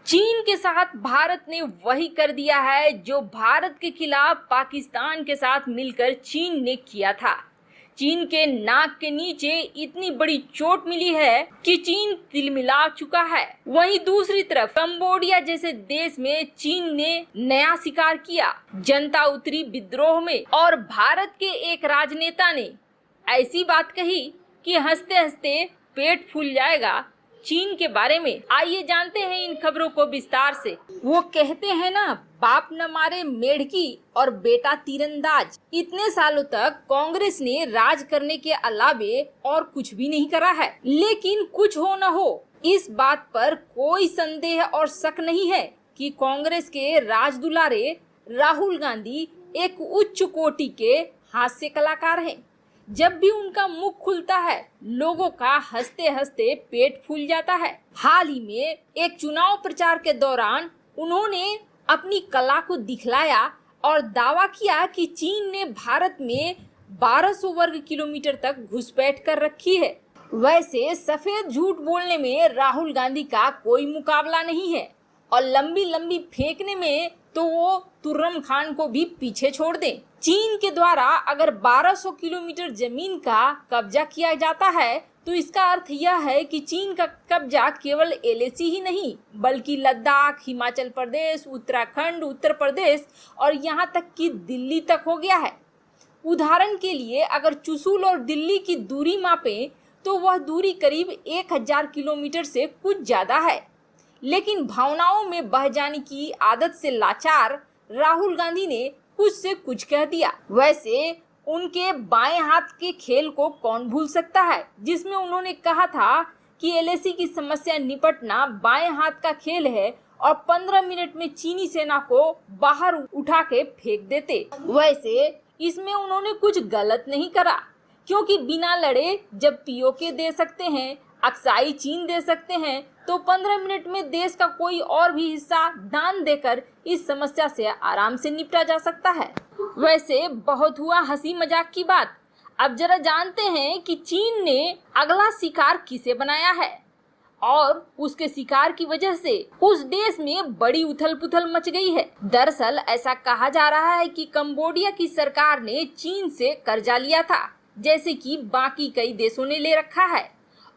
चीन के साथ भारत ने वही कर दिया है जो भारत के खिलाफ पाकिस्तान के साथ मिलकर चीन ने किया था। चीन के नाक के नीचे इतनी बड़ी चोट मिली है कि चीन तिलमिला चुका है। वहीं दूसरी तरफ कंबोडिया जैसे देश में चीन ने नया शिकार किया। जनता उतरी विद्रोह में और भारत के एक राजनेता ने ऐसी बात कही कि हंसते हंसते पेट फूल जाएगा। चीन के बारे में आइए जानते हैं इन खबरों को विस्तार से। वो कहते हैं ना, बाप न मारे मेढ़की और बेटा तीरंदाज। इतने सालों तक कांग्रेस ने राज करने के अलावे और कुछ भी नहीं करा है, लेकिन कुछ हो न हो इस बात पर कोई संदेह और शक नहीं है कि कांग्रेस के राज दुलारे राहुल गांधी एक उच्च कोटि के हास्य कलाकार हैं। जब भी उनका मुख खुलता है लोगों का हंसते हंसते पेट फूल जाता है। हाल ही में एक चुनाव प्रचार के दौरान उन्होंने अपनी कला को दिखलाया और दावा किया कि चीन ने भारत में 1200 वर्ग किलोमीटर तक घुसपैठ कर रखी है। वैसे सफेद झूठ बोलने में राहुल गांधी का कोई मुकाबला नहीं है और लंबी लंबी फेंकने में तो वो तुर्रम खान को भी पीछे छोड़ दें। चीन के द्वारा अगर 1200 किलोमीटर जमीन का कब्जा किया जाता है तो इसका अर्थ यह है कि चीन का कब्जा केवल एलएसी ही नहीं बल्कि लद्दाख, हिमाचल प्रदेश, उत्तराखंड, उत्तर प्रदेश और यहाँ तक कि दिल्ली तक हो गया है। उदाहरण के लिए अगर चुशूल और दिल्ली की दूरी मापें तो वह दूरी करीब 1000 किलोमीटर से कुछ ज्यादा है। लेकिन भावनाओं में बह जाने की आदत से लाचार राहुल गांधी ने कुछ से कुछ कह दिया। वैसे उनके बाएं हाथ के खेल को कौन भूल सकता है, जिसमें उन्होंने कहा था कि एलएसी की समस्या निपटना बाएं हाथ का खेल है और 15 मिनट में चीनी सेना को बाहर उठा के फेंक देते। वैसे इसमें उन्होंने कुछ गलत नहीं करा, क्योंकि बिना लड़े जब पीओके दे सकते हैं, अक्साई चीन दे सकते हैं, तो 15 मिनट में देश का कोई और भी हिस्सा दान देकर इस समस्या से आराम से निपटा जा सकता है। वैसे बहुत हुआ हंसी मजाक की बात। अब जरा जानते हैं कि चीन ने अगला शिकार किसे बनाया है और उसके शिकार की वजह से उस देश में बड़ी उथल पुथल मच गई है। दरअसल ऐसा कहा जा रहा है कि कंबोडिया की सरकार ने चीन से कर्जा लिया था, जैसे कि बाकी कई देशों ने ले रखा है,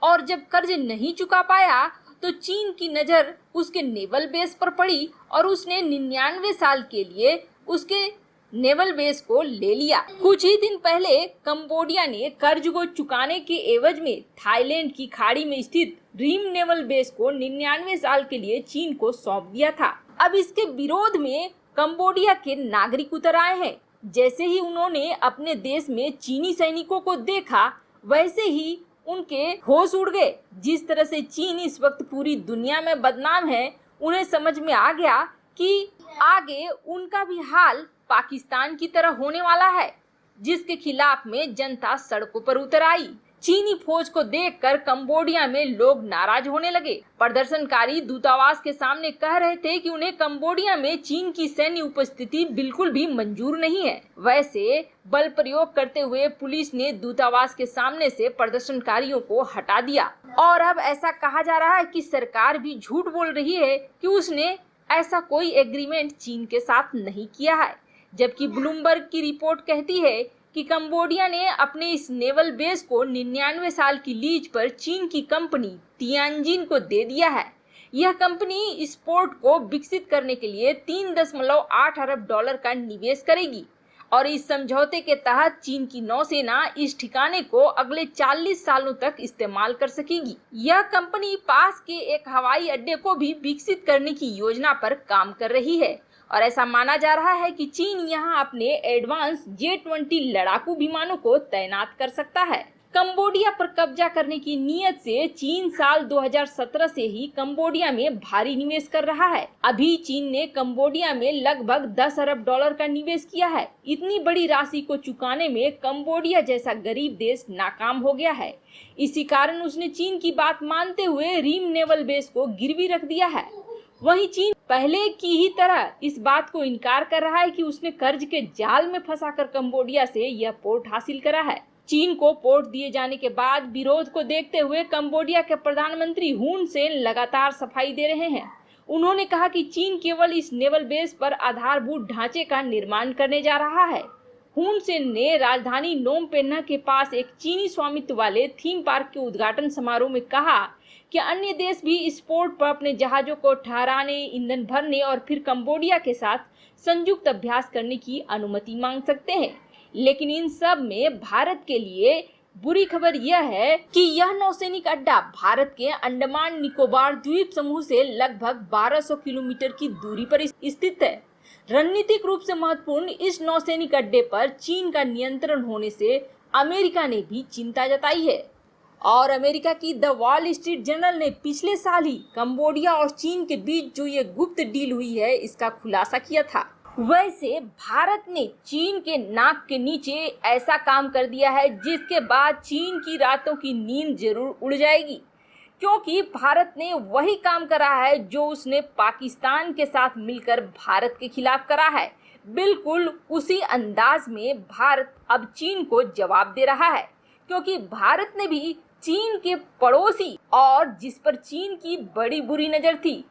और जब कर्ज नहीं चुका पाया तो चीन की नजर उसके नेवल बेस पर पड़ी और उसने 99 साल के लिए उसके नेवल बेस को ले लिया। कुछ ही दिन पहले कंबोडिया ने कर्ज को चुकाने के एवज में थाईलैंड की खाड़ी में स्थित रीम नेवल बेस को 99 साल के लिए चीन को सौंप दिया था। अब इसके विरोध में कंबोडिया के नागरिक उतर आए हैं। जैसे ही उन्होंने अपने देश में चीनी सैनिकों को देखा वैसे ही उनके होश उड़ गए। जिस तरह से चीन इस वक्त पूरी दुनिया में बदनाम है, उन्हें समझ में आ गया कि आगे उनका भी हाल पाकिस्तान की तरह होने वाला है, जिसके खिलाफ में जनता सड़कों पर उतर आई। चीनी फौज को देखकर कंबोडिया में लोग नाराज होने लगे। प्रदर्शनकारी दूतावास के सामने कह रहे थे कि उन्हें कंबोडिया में चीन की सैन्य उपस्थिति बिल्कुल भी मंजूर नहीं है। वैसे बल प्रयोग करते हुए पुलिस ने दूतावास के सामने से प्रदर्शनकारियों को हटा दिया और अब ऐसा कहा जा रहा है कि सरकार भी झूठ बोल रही है कि उसने ऐसा कोई एग्रीमेंट चीन के साथ नहीं किया है, जबकि ब्लूमबर्ग की रिपोर्ट कहती है कि कंबोडिया ने अपने इस नेवल बेस को 99 साल की लीज पर चीन की कंपनी तियानजिन को दे दिया है। यह कंपनी इस पोर्ट को विकसित करने के लिए 3.8 अरब डॉलर का निवेश करेगी और इस समझौते के तहत चीन की नौसेना इस ठिकाने को अगले 40 सालों तक इस्तेमाल कर सकेगी। यह कंपनी पास के एक हवाई अड्डे को भी विकसित करने की योजना पर काम कर रही है और ऐसा माना जा रहा है कि चीन यहां अपने एडवांस J-20 लड़ाकू विमानों को तैनात कर सकता है। कंबोडिया पर कब्जा करने की नीयत से चीन साल 2017 से ही कंबोडिया में भारी निवेश कर रहा है। अभी चीन ने कंबोडिया में लगभग 10 अरब डॉलर का निवेश किया है। इतनी बड़ी राशि को चुकाने में कंबोडिया जैसा गरीब देश नाकाम हो गया है। इसी कारण उसने चीन की बात मानते हुए रीम नेवल बेस को गिरवी रख दिया है। वहीं चीन पहले की ही तरह इस बात को इनकार कर रहा है कि उसने कर्ज के जाल में फंसाकर कंबोडिया से यह पोर्ट हासिल करा है। चीन को पोर्ट दिए जाने के बाद विरोध को देखते हुए कंबोडिया के प्रधानमंत्री हुन सेन लगातार सफाई दे रहे हैं। उन्होंने कहा कि चीन केवल इस नेवल बेस पर आधारभूत ढांचे का निर्माण करने जा रहा है। हुन सेन ने राजधानी नोम पेन्हा के पास एक चीनी स्वामित्व वाले थीम पार्क के उद्घाटन समारोह में कहा कि अन्य देश भी इस पोर्ट पर अपने जहाजों को ठहराने, ईंधन भरने और फिर कंबोडिया के साथ संयुक्त अभ्यास करने की अनुमति मांग सकते हैं। लेकिन इन सब में भारत के लिए बुरी खबर यह है कि यह नौसैनिक अड्डा भारत के अंडमान निकोबार द्वीप समूह से लगभग 1200 किलोमीटर की दूरी पर स्थित है। रणनीतिक रूप से महत्वपूर्ण इस नौसैनिक अड्डे पर चीन का नियंत्रण होने से अमेरिका ने भी चिंता जताई है और अमेरिका की द वॉल स्ट्रीट जर्नल ने पिछले साल ही कंबोडिया और चीन के बीच जो ये गुप्त डील हुई है इसका खुलासा किया था। वैसे भारत ने चीन के नाक के नीचे ऐसा काम कर दिया है जिसके बाद चीन की रातों की नींद जरूर उड़ जाएगी, क्योंकि भारत ने वही काम करा है जो उसने पाकिस्तान के साथ मिलकर भारत के खिलाफ करा है। बिल्कुल उसी अंदाज में भारत अब चीन को जवाब दे रहा है, क्योंकि भारत ने भी चीन के पड़ोसी और जिस पर चीन की बड़ी बुरी नजर थी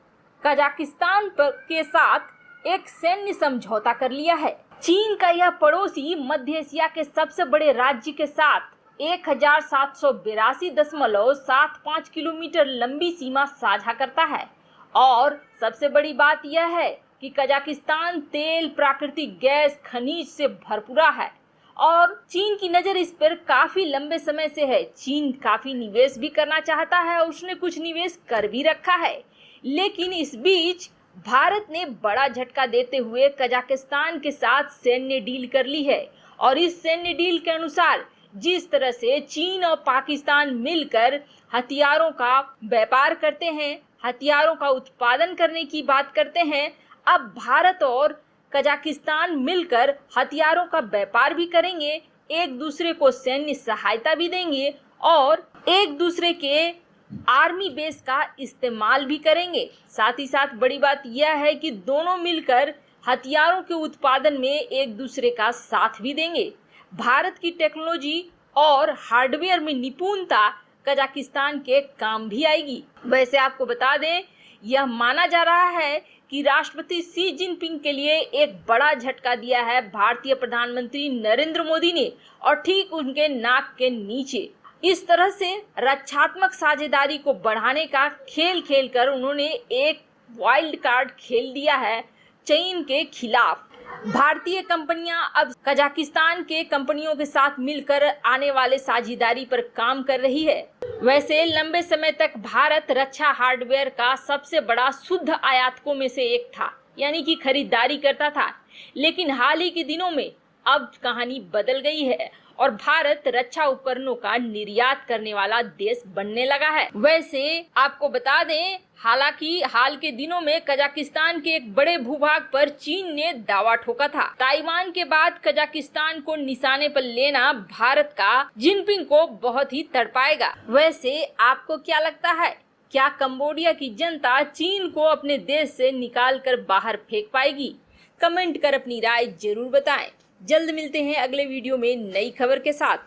कजाकिस्तान के साथ एक सैन्य समझौता कर लिया है। चीन का यह पड़ोसी मध्य एशिया के सबसे बड़े राज्य के साथ 1782.75 किलोमीटर लंबी सीमा साझा करता है और सबसे बड़ी बात यह है कि कजाकिस्तान तेल, प्राकृतिक गैस, खनिज से भरपूरा है और चीन की नजर इस पर काफी लंबे समय से है। चीन काफी निवेश भी करना चाहता है और उसने कुछ निवेश कर भी रखा है, लेकिन इस बीच भारत ने बड़ा झटका देते हुए कजाकिस्तान के साथ सैन्य डील कर ली है और इस सैन्य डील के अनुसार जिस तरह से चीन और पाकिस्तान मिलकर हथियारों का व्यापार करते हैं, हथियारों का उत्पादन करने की बात करते हैं, अब भारत और कजाकिस्तान मिलकर हथियारों का व्यापार भी करेंगे, एक दूसरे को सैन्य सहायता भी देंगे और एक दूसरे के आर्मी बेस का इस्तेमाल भी करेंगे। साथ ही साथ बड़ी बात यह है कि दोनों मिलकर हथियारों के उत्पादन में एक दूसरे का साथ भी देंगे। भारत की टेक्नोलॉजी और हार्डवेयर में निपुणता कजाकिस्तान के काम भी आएगी। वैसे आपको बता दें, यह माना जा रहा है कि राष्ट्रपति शी जिनपिंग के लिए एक बड़ा झटका दिया है भारतीय प्रधानमंत्री नरेंद्र मोदी ने और ठीक उनके नाक के नीचे। इस तरह से रक्षात्मक साझेदारी को बढ़ाने का खेल खेलकर उन्होंने एक वाइल्ड कार्ड खेल दिया है चीन के खिलाफ। भारतीय कंपनियां अब कजाकिस्तान के कंपनियों के साथ मिलकर आने वाले साझेदारी पर काम कर रही है। वैसे लंबे समय तक भारत रक्षा हार्डवेयर का सबसे बड़ा शुद्ध आयातकों में से एक था, यानी कि खरीदारी करता था, लेकिन हाल ही के दिनों में अब कहानी बदल गई है और भारत रक्षा उपकरणों का निर्यात करने वाला देश बनने लगा है। वैसे आपको बता दें, हालांकि हाल के दिनों में कजाकिस्तान के एक बड़े भूभाग पर चीन ने दावा ठोका था। ताइवान के बाद कजाकिस्तान को निशाने पर लेना भारत का जिनपिंग को बहुत ही तड़पाएगा। वैसे आपको क्या लगता है, क्या कंबोडिया की जनता चीन को अपने देश से निकाल कर बाहर फेंक पाएगी? कमेंट कर अपनी राय जरूर बताएं। जल्द मिलते हैं अगले वीडियो में नई खबर के साथ।